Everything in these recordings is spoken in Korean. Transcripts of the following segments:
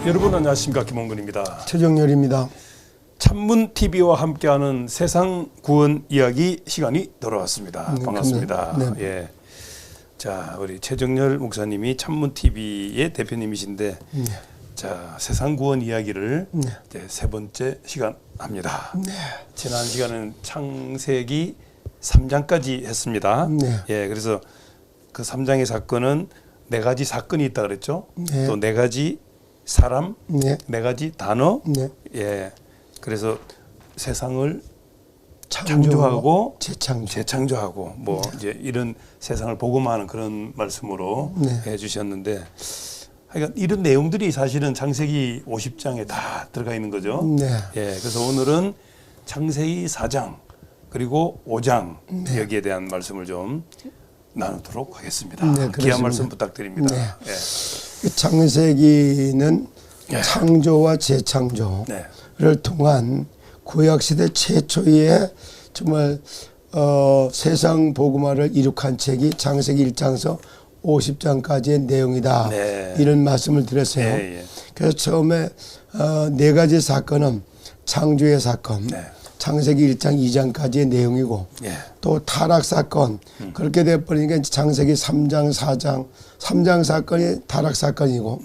여러분 안녕하십니까, 김홍근입니다. 최정렬입니다. 찬문TV와 함께하는 세상 구원 이야기 시간이 돌아왔습니다. 반갑습니다. 네. 예. 자, 우리 최정렬 목사님이 찬문TV의 대표님이신데, 자, 세상 구원 이야기를 이제 세 번째 시간 합니다. 지난 시간은 창세기 3장까지 했습니다. 예, 그래서 그 3장의 사건은 네 가지 사건이 있다 그랬죠. 또 네 가지 사람, 네 가지 단어. 예, 그래서 세상을 창조하고 재창조하고 뭐 이제 이런 세상을 복음하는 그런 말씀으로 해주셨는데, 그러니까 이런 내용들이 사실은 창세기 50장에 다 들어가 있는 거죠. 예, 그래서 오늘은 창세기 4장 그리고 5장 여기에 대한 말씀을 좀 나누도록 하겠습니다. 귀한 말씀 부탁드립니다. 예. 창세기는 창조와 재창조를 통한 구약시대 최초의 정말 세상 복음화를 이룩한 책이 창세기 1장에서 50장까지의 내용이다. 이런 말씀을 드렸어요. 그래서 처음에 네 가지 사건은 창조의 사건, 창세기 1장 2장까지의 내용이고, 또 타락 사건, 그렇게 돼버리니까 창세기 3장 4장 3장 사건이 타락 사건이고,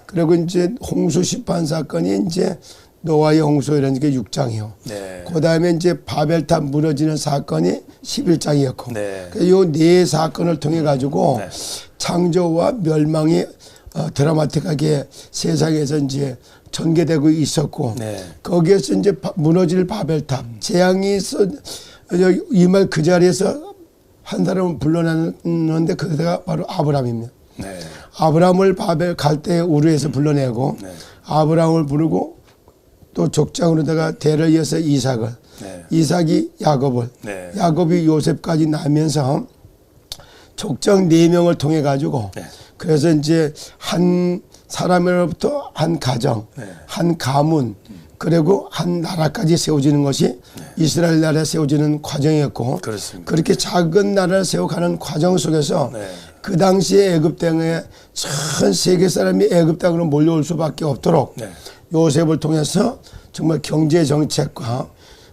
그리고 이제 홍수 심판 사건이 이제 노아의 홍수 이런 게 6장이요. 그 다음에 이제 바벨탑 무너지는 사건이 11장이었고, 요 네 사건을 통해 가지고 창조와 멸망이 드라마틱하게 세상에서 이제 전개되고 있었고, 거기에서 이제 무너질 바벨탑 재앙이 있어 이 말 그 자리에서 한 사람을 불러내는데 그가 바로 아브라함입니다. 아브라함을 바벨 갈대 우르에서 불러내고, 아브라함을 부르고 또 족장으로다가 대를 이어서 이삭을, 이삭이 야곱을, 야곱이 요셉까지 나면서 족장 4명을 통해 가지고, 그래서 이제 한 사람으로부터 한 가정, 한 가문, 그리고 한 나라까지 세워지는 것이 이스라엘 나라에 세워지는 과정이었고, 그렇게 작은 나라를 세워가는 과정 속에서 그 당시에 애굽 땅에 전 세계 사람이 애굽 땅으로 몰려올 수밖에 없도록 요셉을 통해서 정말 경제 정책과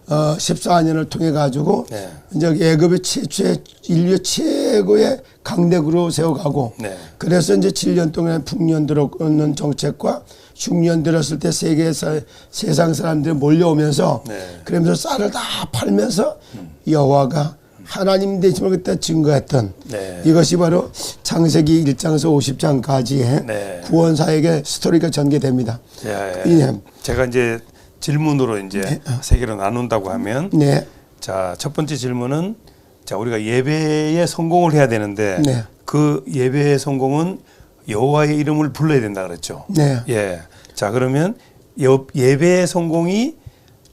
14년을 통해 가지고 이제 애굽의 최초의 인류 최고의 강대국으로 세워가고, 그래서 이제 7년 동안 풍년 들어오는 정책과 6년 들었을 때 세상 사람들이 몰려오면서 그러면서 쌀을 다 팔면서 여호와가 하나님 되심을 그때 증거했던 이것이 바로 창세기 1장에서 50장까지의 구원사역의 스토리가 전개됩니다. 제가 이제 질문으로 이제 세 개로 나눈다고 하면, 자, 첫 번째 질문은, 자, 우리가 예배에 성공을 해야 되는데 그 예배의 성공은 여호와의 이름을 불러야 된다 그랬죠. 예. 자, 그러면 예배의 성공이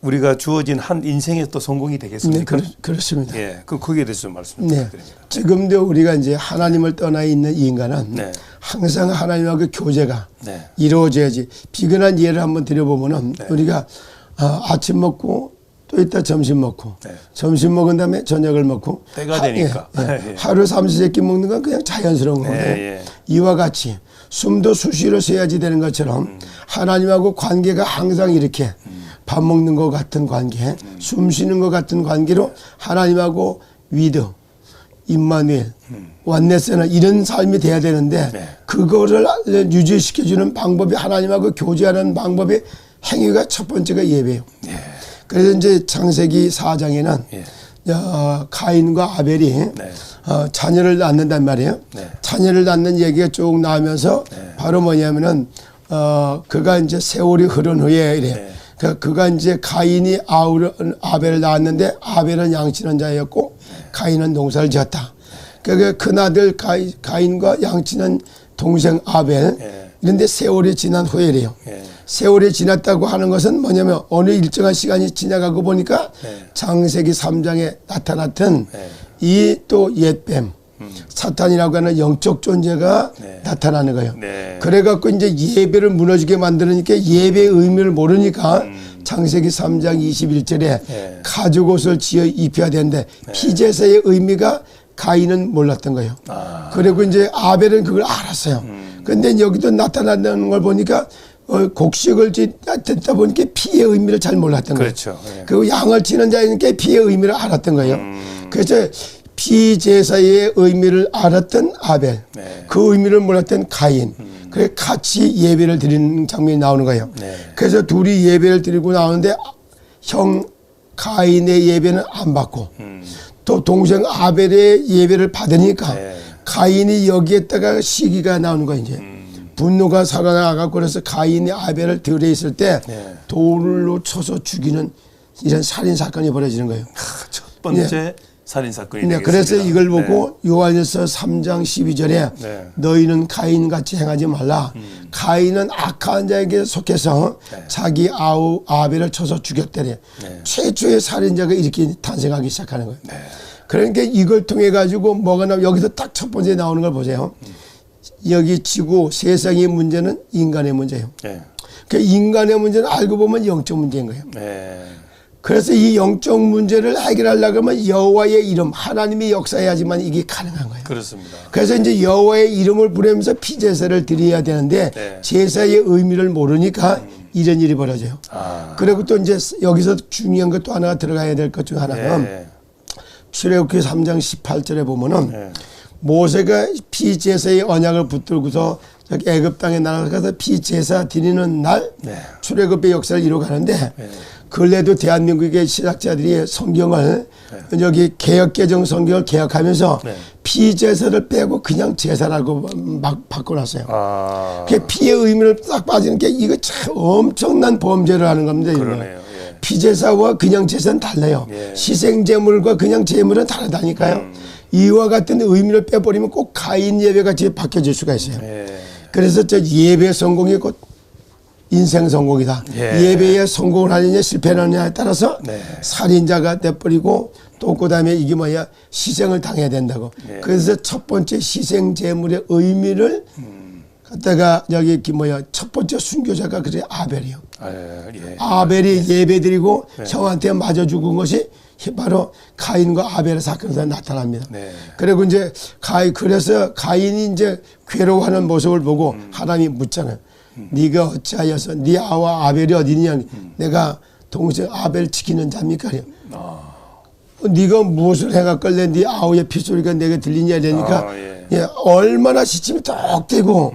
우리가 주어진 한 인생의 또 성공이 되겠습니까? 그렇습니다. 예. 그 거기에 대해서 말씀 부탁드립니다. 지금도 우리가 이제 하나님을 떠나 있는 인간은 항상 하나님하고 교제가 이루어져야지. 비근한 예를 한번 드려보면은 우리가 아침 먹고 또 이따 점심 먹고, 점심 먹은 다음에 저녁을 먹고, 때가 되니까 하루 삼시세끼 먹는 건 그냥 자연스러운 거예요. 이와 같이 숨도 수시로 쉬어야지 되는 것처럼 하나님하고 관계가 항상 이렇게 밥 먹는 것 같은 관계, 숨 쉬는 것 같은 관계로 하나님하고 위드, 임마누엘, 완네스나 이런 삶이 돼야 되는데, 그거를 유지시켜주는 방법이, 하나님하고 교제하는 방법이, 행위가 첫 번째가 예배예요. 그래서 이제 창세기 4장에는 가인과 아벨이 자녀를 낳는단 말이에요. 자녀를 낳는 얘기가 쭉 나오면서 바로 뭐냐면은 그가 이제 세월이 흐른 후에 이래. 그가 이제 가인이 아벨을 낳았는데, 아벨은 양치는 자였고 가인은 농사를 지었다. 그러니까 큰아들 가인과 양치는 동생 아벨, 그런데 세월이 지난 후에래요. 세월이 지났다고 하는 것은 뭐냐면 어느 일정한 시간이 지나가고 보니까 창세기 3장에 나타났던 이 또 옛뱀, 사탄이라고 하는 영적 존재가 나타나는 거예요. 그래갖고 이제 예배를 무너지게 만드니까 예배의 의미를 모르니까 창세기 3장 21절에 가죽 옷을 지어 입혀야 되는데 피제사의 의미가 가인은 몰랐던 거예요. 그리고 이제 아벨은 그걸 알았어요. 근데 여기도 나타나는 걸 보니까 곡식을 듣다 보니까 피의 의미를 잘 몰랐던 거예요. 그렇죠. 예. 그리고 양을 치는 자니까 피의 의미를 알았던 거예요. 그래서 피 제사의 의미를 알았던 아벨, 네. 그 의미를 몰랐던 가인. 그래서 같이 예배를 드리는 장면이 나오는 거예요. 네. 그래서 둘이 예배를 드리고 나오는데 형 가인의 예배는 안 받고 또 동생 아벨의 예배를 받으니까 네. 가인이 여기에다가 시기가 나오는 거예요. 이제 분노가 살아나가고 그래서 가인이 아벨을 들에 있을 때 네. 돌로 쳐서 죽이는 이런 살인 사건이 벌어지는 거예요. 첫 번째 살인 사건이 네, 되겠습니다. 그래서 이걸 보고 요한일서 3장 12절에 네. 너희는 가인같이 행하지 말라. 가인은 악한 자에게 속해서 네. 자기 아벨을 쳐서 죽였대래. 네. 최초의 살인자가 이렇게 탄생하기 시작하는 거예요. 네. 그러니까 이걸 통해 가지고 뭐가 나오면 여기서 딱 첫 번째 나오는 걸 보세요. 여기 지구 세상의 문제는 인간의 문제예요. 네. 그 인간의 문제는 알고 보면 영적 문제인 거예요. 네. 그래서 이 영적 문제를 해결하려고 하면 여호와의 이름, 하나님이 역사해야지만 이게 가능한 거예요. 그렇습니다. 그래서 이제 여호와의 이름을 부르면서 피제사를 드려야 되는데 네. 제사의 의미를 모르니까 이런 일이 벌어져요. 아. 그리고 또 이제 여기서 중요한 것 또 하나가 들어가야 될 것 중 하나는 네. 출애굽기 3장 18절에 보면은 네. 모세가 피제사의 언약을 붙들고서 저기 애굽 땅에 나가서 피제사 드리는 날 네. 출애굽의 역사를 이루어가는데 네. 근래도 대한민국의 신학자들이 성경을 여기 개혁개정 성경을 개혁하면서 네. 피제사를 빼고 그냥 제사라고 막 바꿔놨어요. 아. 그 피의 의미를 딱 빠지는 게 이거 참 엄청난 범죄를 하는 겁니다. 이거. 그러네요. 예. 피제사와 그냥 제사는 달라요. 예. 희생제물과 그냥 제물은 다르다니까요. 이와 같은 의미를 빼버리면 꼭 가인 예배같이 바뀌어질 수가 있어요. 예. 그래서 저 예배 성공이 곧 인생 성공이다. 예. 예배에 성공을 하느냐 실패를 하느냐에 따라서 네. 살인자가 돼버리고 또 그다음에 이게 뭐야 희생을 당해야 된다고. 예. 그래서 첫 번째 희생 제물의 의미를 갖다가 여기 뭐야 첫 번째 순교자가 그래 아벨이요. 아, 예. 아벨이 예배드리고 형한테 맞아 죽은 것이 바로 가인과 아벨의 사건에서 나타납니다. 네. 그리고 이제 그래서 가인이 이제 괴로워하는 모습을 보고 하나님이 묻잖아요. 네가 어찌하여서 네 아와 아벨이 어디냐? 내가 동생 아벨 지키는 자입니까? 네가 무엇을 해갖길래 네 아우의 핏소리가 내게 들리냐 이러니까 예, 얼마나 시침이 똑되고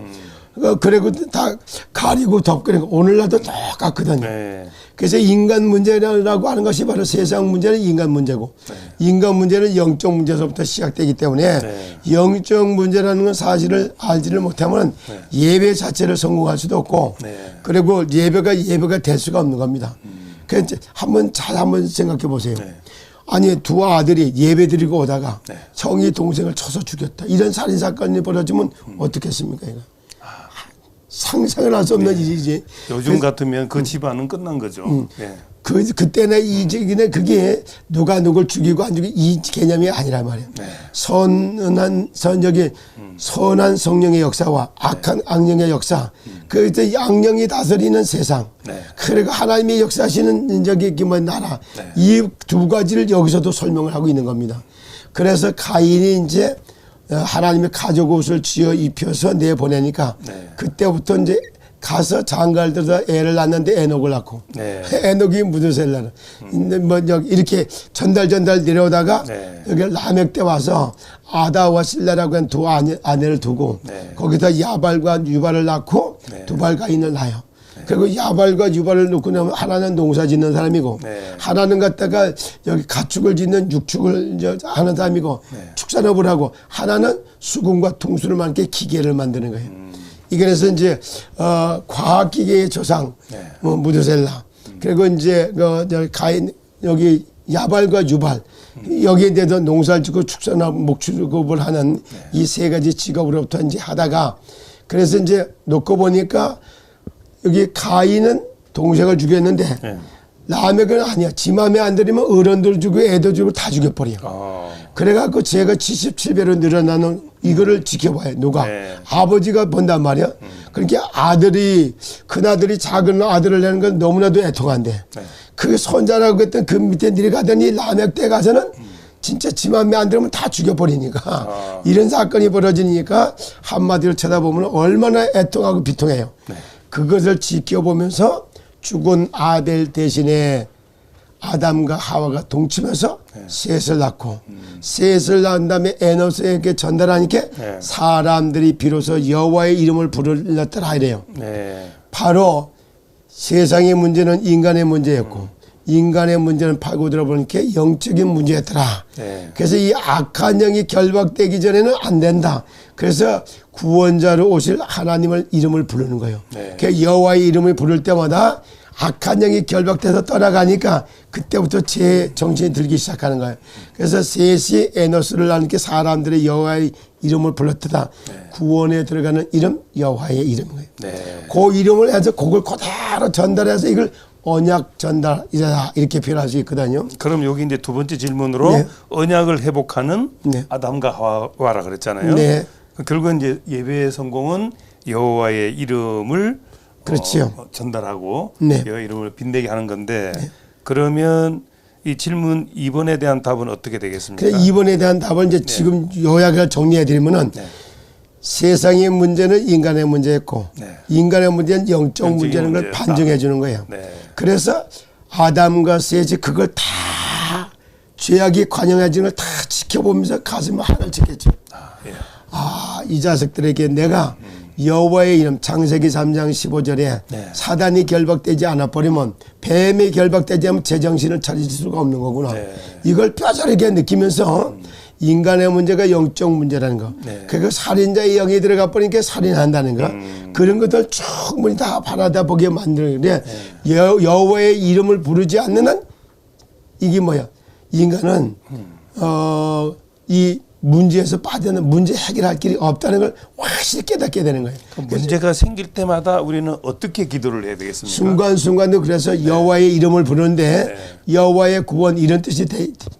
그리고 다 가리고 덮고 오늘날도 똑같거든요. 네. 그래서 인간 문제라고 하는 것이 바로 세상 문제는 인간 문제고 인간 문제는 영적 문제로부터 시작되기 때문에 영적 문제라는 건 사실을 알지를 못하면 예배 자체를 성공할 수도 없고 그리고 예배가 될 수가 없는 겁니다. 그래서 한번 생각해 보세요. 아니 두 아들이 예배 드리고 오다가 형이 동생을 쳐서 죽였다. 이런 살인 사건이 벌어지면 어떻겠습니까? 이거? 상상을 할 수 없는 일이지. 요즘 같으면 그 집안은 끝난 거죠. 예. 그때나 이제기는 그게 누가 누굴 죽이고 안 죽이고 이 개념이 아니란 말이에요. 선한 성령의 역사와 악한 악령의 역사. 그 악령이 다스리는 세상. 그리고 하나님이 역사하시는 저기 뭐 나라. 이 두 가지를 여기서도 설명을 하고 있는 겁니다. 그래서 가인이 이제 하나님의 가족 옷을 지어 입혀서 내보내니까 그때부터 이제 가서 장가를 들어서 애를 낳는데 에녹을 낳고 에녹이 무드셀라는 뭐 여기 이렇게 전달 내려오다가 여기 라멕 때 와서 아다와 실라라고 한 두 아내를 두고 거기다 야발과 유발을 낳고 두발 가인을 낳아요. 그리고 야발과 유발을 놓고 나면 하나는 농사 짓는 사람이고 하나는 갖다가 여기 가축을 짓는 육축을 하는 사람이고 축산업을 하고 하나는 수금과 통수를 만게 기계를 만드는 거예요. 이게 그래서 이제 과학기계의 조상 뭐 무드셀라 그리고 이제 가인 여기 야발과 유발 여기에 대해서 농사를 짓고 축산업 목축업을 하는 이 세 가지 직업으로부터 이제 하다가 그래서 이제 놓고 보니까 여기 가인은 동생을 죽였는데 라멕은 아니야. 지 맘에 안 들이면 어른들 죽이고 애들 죽이고 다 죽여버려. 그래갖고 제가 77배로 늘어나는 이거를 지켜봐요. 누가? 아버지가 본단 말이야. 그러니까 큰아들이 작은 아들을 내는 건 너무나도 애통한데 그 손자라고 했던 그 밑에 내려가더니 라멕 때 가서는 진짜 지 맘에 안 들으면 다 죽여버리니까 이런 사건이 벌어지니까 한마디로 쳐다보면 얼마나 애통하고 비통해요. 그것을 지켜보면서 죽은 아벨 대신에 아담과 하와가 동침해서 셋을 낳고 셋을 낳은 다음에 에노스에게 전달하니까 네. 사람들이 비로소 여호와의 이름을 불렀더라 이래요. 네. 바로 세상의 문제는 인간의 문제였고 인간의 문제는 파고 들어보니까 영적인 문제였더라. 네. 그래서 이 악한 영이 결박되기 전에는 안 된다. 그래서 구원자로 오실 하나님을 이름을 부르는 거예요. 네. 그 여호와의 이름을 부를 때마다 악한 영이 결박돼서 떠나가니까 그때부터 제 정신이 들기 시작하는 거예요. 그래서 셋이 에노스를 낳으니까 사람들의 여호와의 이름을 불렀다. 네. 구원에 들어가는 이름 여호와의 이름인 거예요. 네. 그 이름을 해서 그걸 그대로 전달해서 이걸 언약 전달이다 이렇게 표현할 수 있거든요. 그럼 여기 이제 두 번째 질문으로 네. 언약을 회복하는 네. 아담과 하와라 그랬잖아요. 네. 결국은 이제 예배의 성공은 여호와의 이름을 그렇지요. 전달하고 네. 여호와의 이름을 빛내게 하는 건데 그러면 이 질문 2번에 대한 답은 어떻게 되겠습니까? 그래 2번에 대한 답은 이제 지금 요약을 정리해 드리면은 네. 세상의 문제는 인간의 문제였고 네. 인간의 문제는 영적 영적인 문제라는 걸 문제였다. 반증해 주는 거예요. 네. 그래서 아담과 셋이 그걸 다 죄악이 관영해지는 걸 다 지켜보면서 가슴을 하늘 쳤겠죠. 예. 아, 이 자식들에게 내가 여호와의 이름 창세기 3장 15절에 네. 사단이 결박되지 않아 버리면 뱀이 결박되지 않으면 제정신을 차릴 수가 없는 거구나. 네. 이걸 뼈저리게 느끼면서 인간의 문제가 영적 문제라는 거. 네. 그리고 살인자의 영이 들어가 버리니까 살인한다는 거. 그런 것들 충분히 다 바라다 보게 만드는데 여호와의 이름을 부르지 않는 한 이게 뭐야? 인간은 이 문제에서 빠져는 문제 해결할 길이 없다는 걸 확실히 깨닫게 되는 거예요. 문제가 생길 때마다 우리는 어떻게 기도를 해야 되겠습니까? 순간순간도 그래서 여호와의 이름을 부르는데 여호와의 구원 이런 뜻이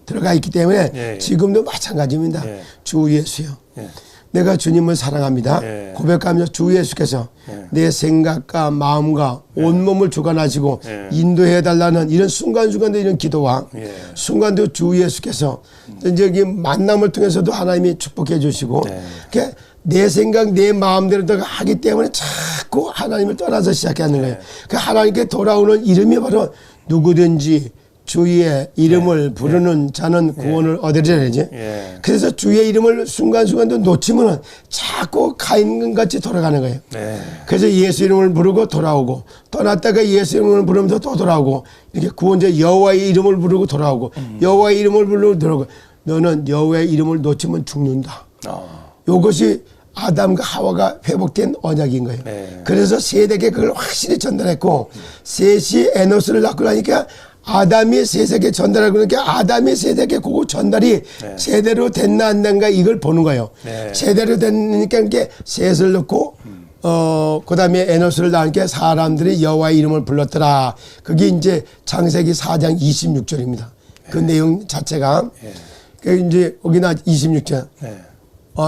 들어가 있기 때문에 예, 예. 지금도 마찬가지입니다. 예. 주 예수요. 예. 내가 주님을 사랑합니다. 예. 고백하면서 주 예수께서 예. 내 생각과 마음과 온몸을 주관하시고 예. 인도해 달라는 이런 순간순간도 이런 기도와 예. 순간도 주 예수께서 이제 여기 만남을 통해서도 하나님이 축복해 주시고 네. 그러니까 내 생각 내 마음대로 하기 때문에 자꾸 하나님을 떠나서 시작하는 거예요. 그 하나님께 돌아오는 이름이 바로 누구든지 주의 이름을 부르는 자는 구원을 얻으리라 그러지. 예. 그래서 주의 이름을 순간순간도 놓치면은 자꾸 가인같이 돌아가는 거예요. 네. 그래서 예수 이름을 부르고 돌아오고 떠났다가 예수 이름을 부르면서 또 돌아오고 이렇게 구원자 여호와의 이름을 부르고 돌아오고 여호와의 이름을 부르고 돌아오고 너는 여호와의 이름을 놓치면 죽는다. 이것이 아담과 하와가 회복된 언약인 거예요. 네. 그래서 셋에게 그걸 확실히 전달했고 셋이 에노스를 낳고 나니까 아담이 셋에게 전달하고 그러니까 아담이 셋에게 그거 전달이 제대로 됐나 안 됐나 이걸 보는 거예요. 네. 제대로 됐으니까 이렇게 셋을 넣고 그다음에 에노스를 낳으니까 사람들이 여호와의 이름을 불렀더라. 그게 이제 창세기 4장 26절입니다. 그 내용 자체가 그 이제 여기나 26절. 네.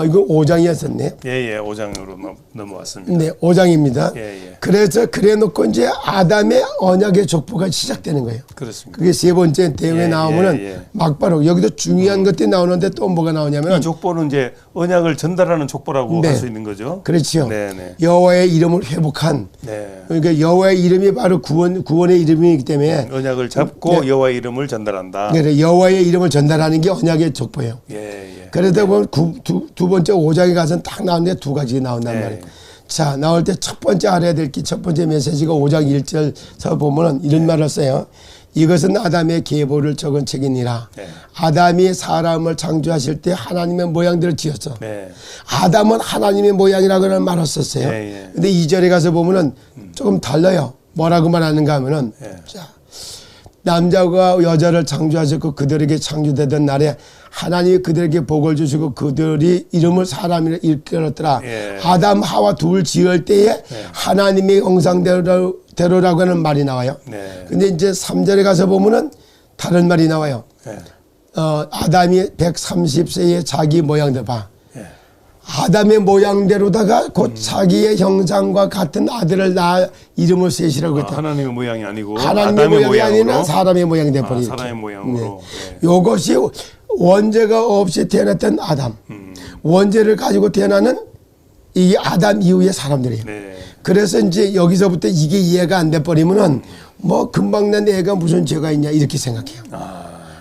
이거 5장이었었네. 예, 5장으로 넘어왔습니다. 네, 5장입니다. 예. 그래서 그래 놓고 이제 아담의 언약의 족보가 시작되는 거예요. 그렇습니다. 그게 세 번째 대회에 예, 나오면은 예. 막바로 여기도 중요한 것들이 나오는데 또 뭐가 나오냐면 이 족보는 이제 언약을 전달하는 족보라고 네. 할 수 있는 거죠. 그렇죠. 네. 여호와의 이름을 회복한 네. 그러니까 여호와의 이름이 바로 구원의 이름이기 때문에 언약을 잡고 여호와의 이름을 전달한다. 네, 여호와의 이름을 전달하는 게 언약의 족보예요. 예. 그러다 보면 두 번째 5장에 가서는 딱 나오는데 두 가지 나온단 네. 말이에요. 자, 나올 때 첫 번째 알아야 될 게 첫 번째 메시지가 5장 1절에서 보면은 이런 말을 써요. 이것은 아담의 계보를 적은 책이니라. 네. 아담이 사람을 창조하실 때 하나님의 모양대로 지었어. 네. 아담은 하나님의 모양이라고는 말을 썼어요. 예. 근데 2절에 가서 보면은 조금 달라요. 뭐라고 말하는가 하면은 자, 남자와 여자를 창조하셨고 그들에게 창조되던 날에 하나님이 그들에게 복을 주시고 그들이 이름을 사람이라 일컬었더라. 예. 아담 하와 둘 지을 때에 하나님의 형상대로라고 하는 말이 나와요. 네. 근데 이제 3절에 가서 보면은 다른 말이 나와요. 네. 아담이 130세에 자기 모양대로 봐. 예. 아담의 모양대로다가 곧 자기의 형상과 같은 아들을 낳아 이름을 셋이라고 했다. 하나님의 모양이 아니고 하나님의 아담의 모양이 아니라 모양으로. 사람의 모양이 돼버리죠. 사람의 모양으로. 네. 요것이 원죄가 없이 태어났던 아담. 원죄를 가지고 태어나는 이 아담 이후의 사람들이에요. 네. 그래서 이제 여기서부터 이게 이해가 안 돼 버리면은 뭐 금방 난 애가 무슨 죄가 있냐 이렇게 생각해요.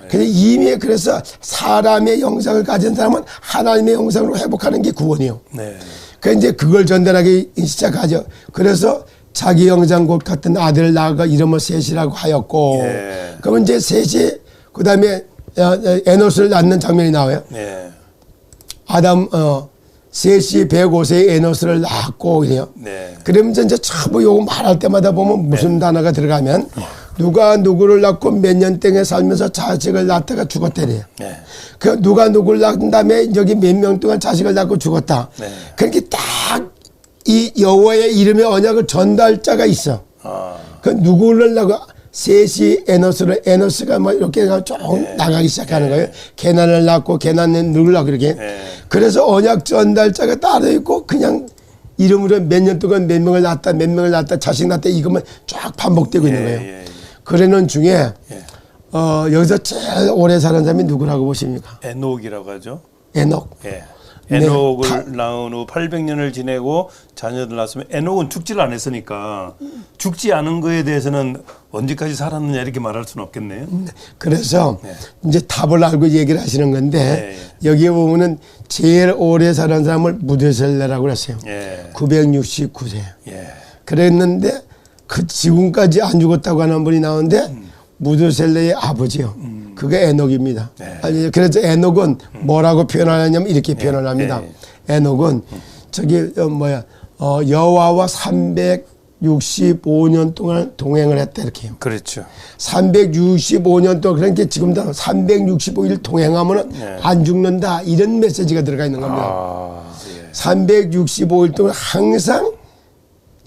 근데 이미 그래서 사람의 형상을 가진 사람은 하나님의 형상으로 회복하는 게 구원이에요. 네. 그 이제 그걸 전달하기 시작하죠. 그래서 자기 형상 곧 같은 아들을 낳아가 이름을 셋이라고 하였고, 예. 그러면 이제 셋이 그다음에 에노스를 낳는 장면이 나와요. 네. 아담 셋이 105세에 에노스를 낳았고 이래요. 네. 그러면서 이제 참 요거 말할 때마다 보면 무슨 단어가 들어가면 누가 누구를 낳고 몇 년 동안 살면서 자식을 낳다가 죽었대래요. 네. 그 누가 누구를 낳은 다음에 여기 몇 명 동안 자식을 낳고 죽었다. 네. 그렇게 딱 이 여호와의 이름의 언약을 전달자가 있어. 그 누구를 낳고 셋이 에노스가 뭐 이렇게 조금 나가기 시작하는 거예요. 게난을 낳고 게난은 누구를 낳고 이렇게. 그래서 언약 전달자가 따로 있고 그냥 이름으로 몇 년 동안 몇 명을 낳았다 자식 낳았다 이것만 쫙 반복되고 있는 거예요. 그러는 중에 여기서 제일 오래 사는 사람이 누구라고 보십니까? 에녹이라고 하죠. 에녹. 예. 네, 에녹을 낳은 후 800년을 지내고 자녀들 낳았으면 에녹은 죽지를 않았으니까 죽지 않은 거에 대해서는 언제까지 살았느냐 이렇게 말할 수는 없겠네요. 그래서 이제 답을 알고 얘기를 하시는 건데 여기에 보면은 제일 오래 사는 사람을 무드셀레라고 그랬어요. 969세. 그랬는데 그 지금까지 안 죽었다고 하는 분이 나오는데 무드셀레의 아버지요. 그게 에녹입니다. 그래서 에녹은 뭐라고 표현하냐면 이렇게 표현을 합니다. 에녹은 저기 여호와와 365년 동안 동행을 했다 이렇게 해요. 그렇죠. 365년 동안 그러니까 지금도 365일 동행하면 안 죽는다 이런 메시지가 들어가 있는 겁니다. 365일 동안 항상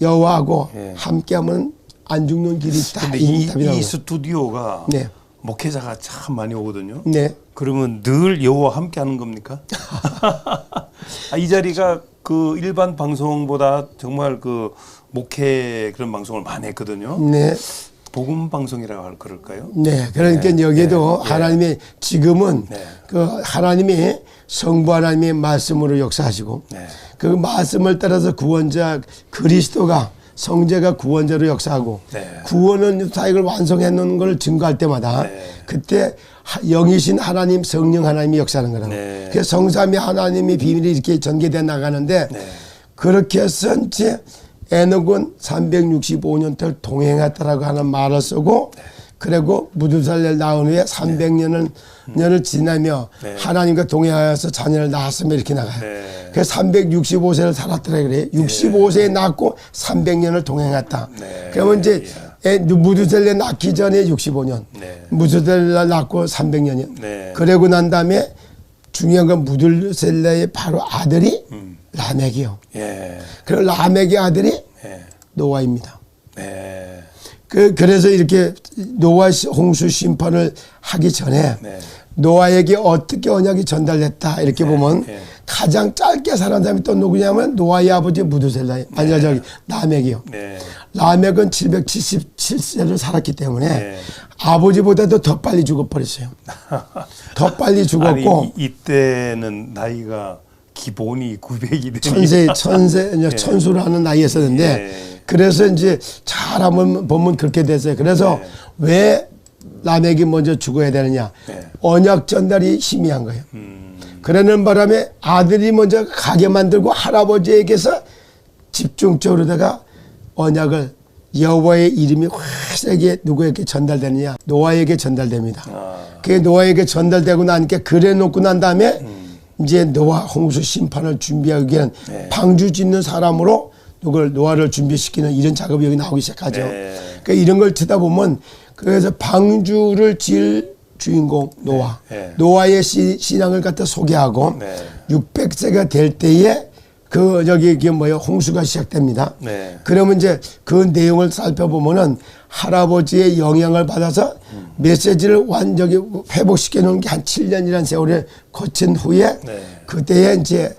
여호와하고 함께하면 안 죽는 길이 있다. 근데 이 스튜디오가 네. 목회자가 참 많이 오거든요. 네. 그러면 늘 여호와 함께 하는 겁니까? 이 자리가 그 일반 방송보다 정말 그 목회 그런 방송을 많이 했거든요. 네. 복음 방송이라고 할 그럴까요? 네. 그러니까 여기도 하나님의 지금은 그 하나님이 성부 하나님의 말씀으로 역사하시고 그 말씀을 따라서 구원자 그리스도가 성제가 구원자로 역사하고 구원은 사역을 완성해 놓은 걸 증거할 때마다 그때 영이신 하나님 성령 하나님이 역사하는 거라고. 그래서 성삼위 하나님의 비밀이 이렇게 전개돼 나가는데 그렇게 해서 이제 에녹은 365년 동안 동행했다라고 하는 말을 쓰고 그리고 무두살레를 낳은 후에 300년을 지나며 하나님과 동행하여서 자녀를 낳았으며 이렇게 나가요. 그래서 365세를 살았더라 그래요. 65세에 낳고 300년을 동행했다. 그러면 이제 무두살레 낳기 전에 65년, 무두살레 낳고 300년이요. 그러고 난 다음에 중요한 건 무두살레의 바로 아들이 라멕이요. 그리고 라멕의 아들이 노아입니다. 그래서 이렇게 노아 홍수 심판을 하기 전에 노아에게 어떻게 언약이 전달됐다 이렇게 보면 가장 짧게 살은 사람이 또 누구냐면 노아의 아버지 무두셀라 아니 저기 라멕이요. 라멕은 777세를 살았기 때문에 아버지보다도 더 빨리 죽어버렸어요. 더 빨리 죽었고 아니, 이때는 나이가 기본이 900이 되니 천수라는 나이였었는데 그래서 이제 잘 한번 보면 그렇게 됐어요. 그래서 왜 라멕이 먼저 죽어야 되느냐? 언약 전달이 희미한 거예요. 그러는 바람에 아들이 먼저 가게 만들고 할아버지에게서 집중적으로다가 언약을 여호와의 이름이 확실하게 누구에게 전달되느냐? 노아에게 전달됩니다. 그게 노아에게 전달되고 나니까 그래 놓고 난 다음에 이제 노아 홍수 심판을 준비하기 위한 방주 짓는 사람으로 누굴 노아를 준비시키는 이런 작업이 여기 나오기 시작하죠. 그러니까 이런 걸 듣다 보면 그래서 방주를 지을 주인공 노아, 노아의 신앙을 갖다 소개하고 600세가 될 때에 그 저기 이게 뭐예요? 홍수가 시작됩니다. 그러면 이제 그 내용을 살펴보면은 할아버지의 영향을 받아서 메시지를 완전히 회복시켜 놓은 게 한 7년이라는 세월을 거친 후에 그때에 이제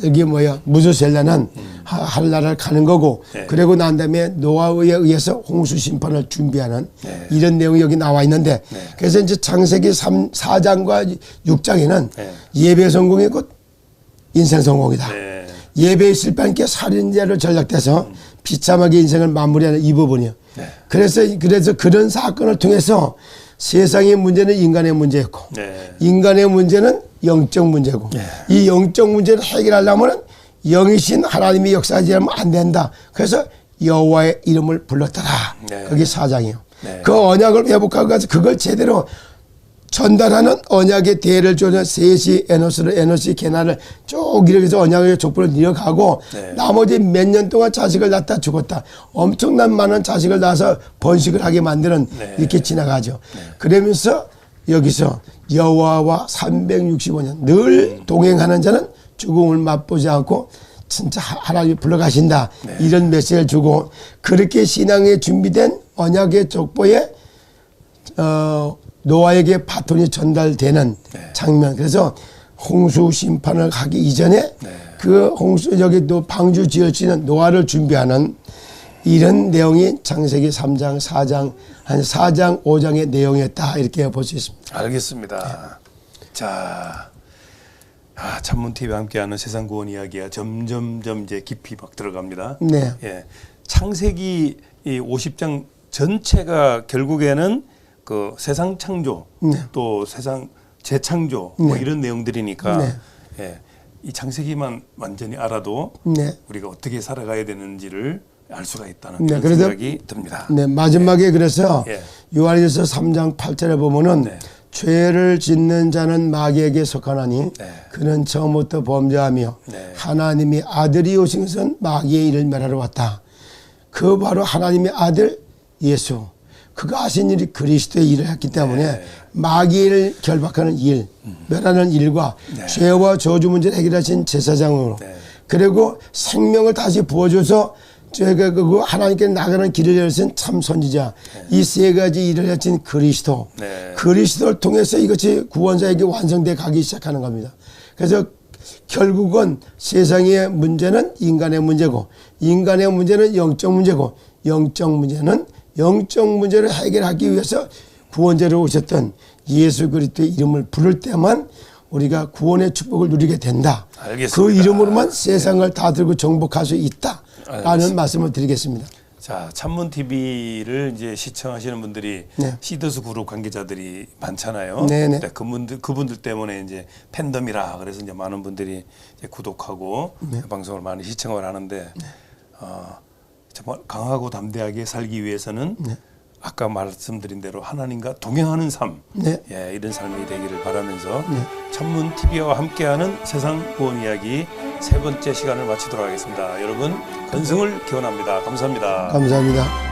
여기 뭐야 무두셀라는 하늘나라를 가는 거고 그러고 난 다음에 노아에 의해서 홍수 심판을 준비하는 이런 내용이 여기 나와 있는데 그래서 이제 창세기 4장과 6장에는 예배 성공이 곧 인생 성공이다. 예배에 실패한 게 살인자로 전락돼서 비참하게 인생을 마무리하는 이 부분이요. 네. 그래서 그런 사건을 통해서 세상의 문제는 인간의 문제였고 네. 인간의 문제는 영적 문제고 네. 이 영적 문제를 해결하려면 영이신 하나님이 역사하지 않으면 안 된다. 그래서 여호와의 이름을 불렀더라. 네. 그게 4장이에요. 네. 그 언약을 회복하고 가서 그걸 제대로 전달하는 언약의 대를 주는 셋이 에노시 게나를 쭉 이렇게 해서 언약의 족보를 이어가고 네. 나머지 몇 년 동안 자식을 낳다 죽었다. 엄청난 많은 자식을 낳아서 번식을 하게 만드는 네. 이렇게 지나가죠. 그러면서 여기서 여호와와 365년 늘 동행하는 자는 죽음을 맛보지 않고 진짜 하나님이 불러가신다. 네. 이런 메시지를 주고 그렇게 신앙에 준비된 언약의 족보에 노아에게 바톤이 전달되는 네. 장면. 그래서 홍수 심판을 하기 이전에 네. 그 홍수 여기 또 방주 지어지는 노아를 준비하는 이런 내용이 창세기 3장, 4장, 한 4장, 5장의 내용이었다. 이렇게 볼 수 있습니다. 알겠습니다. 자, 찬문TV와 함께하는 세상 구원 이야기가 점점점 이제 깊이 막 들어갑니다. 네. 예, 창세기 이 50장 전체가 결국에는 그 세상 창조, 네. 또 세상 재창조 뭐 이런 내용들이니까 네. 예, 이 창세기만 완전히 알아도 네. 우리가 어떻게 살아가야 되는지를 알 수가 있다는 네, 그런 그래서 생각이 듭니다. 네, 마지막에 그래서 예. 요한일서 3장 8절에 보면은 네. 죄를 짓는 자는 마귀에게 속하나니 네. 그는 처음부터 범죄하며 네. 하나님의 아들이 오신 것은 마귀의 일을 멸하러 왔다. 그 바로 하나님의 아들 예수. 그가 하신 일이 그리스도의 일을 했기 때문에 네. 마귀를 결박하는 일, 멸하는 일과 네. 죄와 저주 문제를 해결하신 제사장으로 네. 그리고 생명을 다시 부어줘서 저희가 그 하나님께 나가는 길을 열신 참 선지자 이 세 가지 일을 하신 그리스도 네. 그리스도를 통해서 이것이 구원자에게 완성돼 가기 시작하는 겁니다. 그래서 결국은 세상의 문제는 인간의 문제고 인간의 문제는 영적 문제고 영적 문제는 영적 문제를 해결하기 위해서 구원자로 오셨던 예수 그리스도의 이름을 부를 때만 우리가 구원의 축복을 누리게 된다. 알겠습니다. 그 이름으로만 세상을 다 들고 정복할 수 있다라는 알겠습니다. 말씀을 드리겠습니다. 자, 찬문TV를 이제 시청하시는 분들이 네. 시더스 그룹 관계자들이 많잖아요. 네네. 네, 그분들 때문에 이제 팬덤이라 그래서 이제 많은 분들이 이제 구독하고 네. 방송을 많이 시청을 하는데 정말 강하고 담대하게 살기 위해서는 아까 말씀드린 대로 하나님과 동행하는 삶, 네. 예, 이런 삶이 되기를 바라면서 찬문TV와 함께하는 세상 구원 이야기 세 번째 시간을 마치도록 하겠습니다. 여러분 건승을 기원합니다. 감사합니다. 감사합니다.